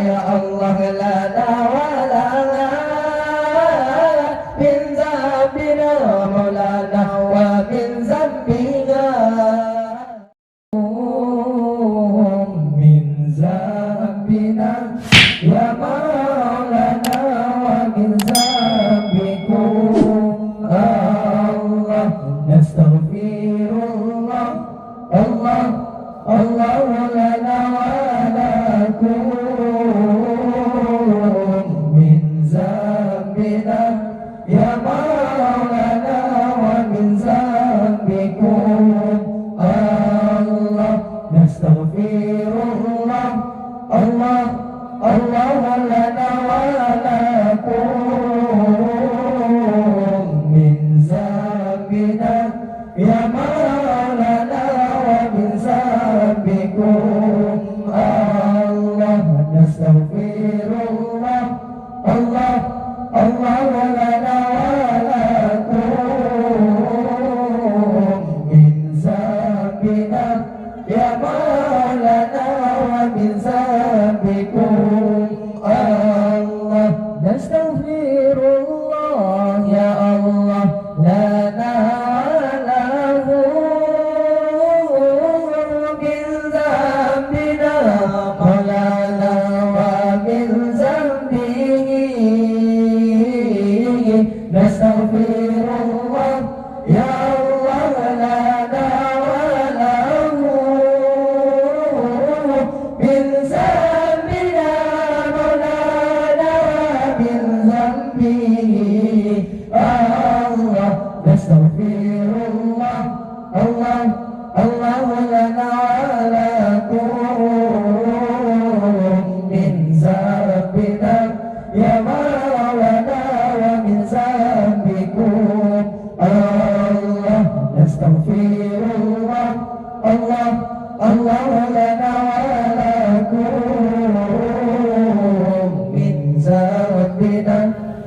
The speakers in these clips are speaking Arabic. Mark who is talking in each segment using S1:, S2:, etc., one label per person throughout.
S1: يا الله لنا ولا من ذنبنا مولانا ومن ذنبنا من ذنبنا يا مولانا ومن ذنبكم الله نستغفر الله الله الله لنا ولكم من ذنبنا يا مولانا ومن ذنبكم الله نستغفر الله الله الله لنا ولكم من ذنبنا يا مولانا ومن ذنبكم الله نستغفر الله الله الله لنا ولكم من ذنبنا يا مولانا ومن ذنبكم الله نستغفر الله يا الله لنا نستغفر الله يا الله لنا وله من ذنبنا مولانا من ذنبه الله نستغفر الله الله الله لنا ولكم من ذنبنا يا مولانا ومن ذنبكم الله نستغفر الله الله الله لنا ولكم من ذنبنا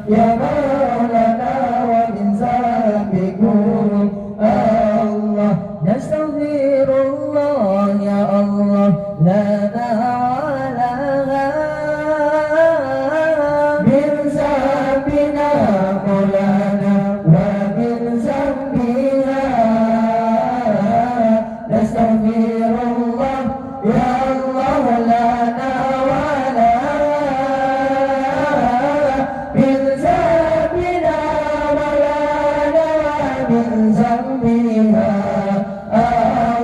S1: يا مولانا ومن ذنبكم الله نستغفر الله يا الله لنا من ذنبنا مولانا ومن ذنبنا نستغفر الله يا الله لنا ولا من ذنبنا مولانا ومن ذنبنا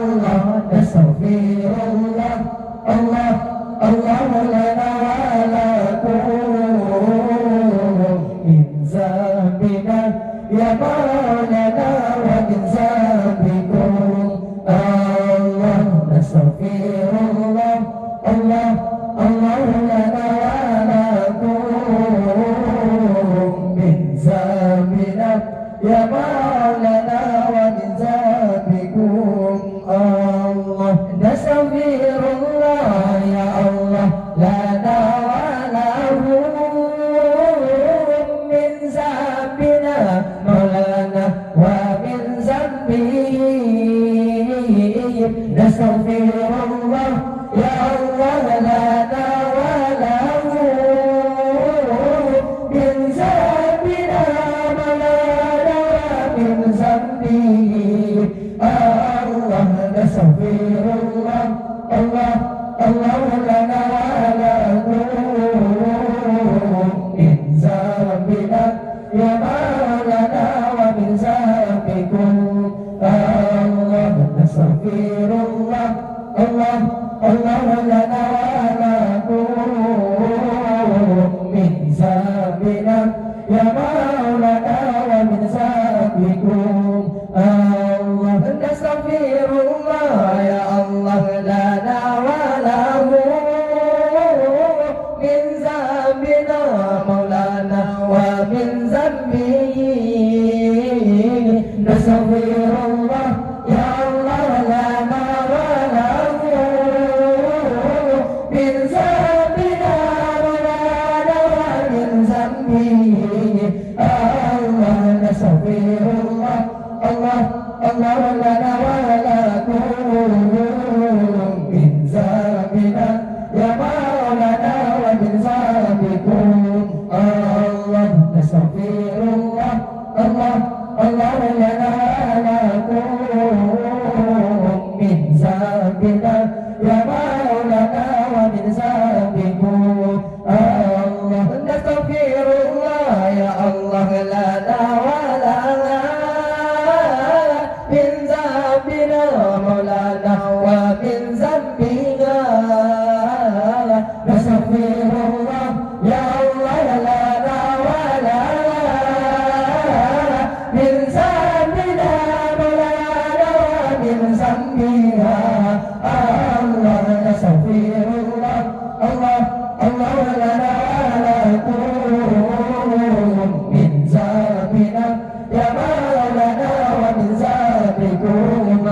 S1: الله نستغفر الله الله الله لنا ولكم من ذنبنا يا مولانا ومن ذنبكم الله نستغفر الله الله الله لنا ولكم من ذنبنا يا مولانا ومن ذنبكم الله نستغفر الله يا الله لنا من ذنبنا مولانا ومن ذنبه نستغفر الله يا الله لنا وله من ذنبنا مولانا ومن ذنبه الله نستغفر الله الله الله لنا ولكم من ذنبنا يا مولانا ومن ذنبكم الله نستغفر الله الله الله لنا ولكم من ذنبنا يا مولانا ومن ذنبكم الله نستغفر الله يا الله لنا وله من ذنبنا مولانا ومن ذنبه نستغفر الله يا الله لنا وله من ذنبنا مولانا ومن ذنبه الله نستغفر الله الله الله لنا ولكم من ذنبنا يا مولانا ومن نستغفر الله الله الله لنا ولكم من ذنبنا يا مولانا ومن ذنبكم الله نستغفر الله يا الله لنا ولنا من ذنبنا مولانا ومن ذنبنا نستغفر الله يا الله لنا ولنا من ذنبنا مولانا ومن ذنبنا الله نستغفر الله الله الله لنا ولكم من ذنبنا يا مولانا ومن ذنبكم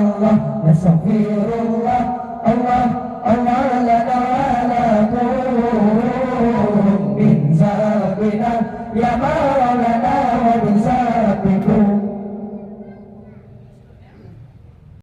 S1: الله نستغفر الله الله الله لنا ولكم من ذنبنا يا مولانا ومن ذنبكم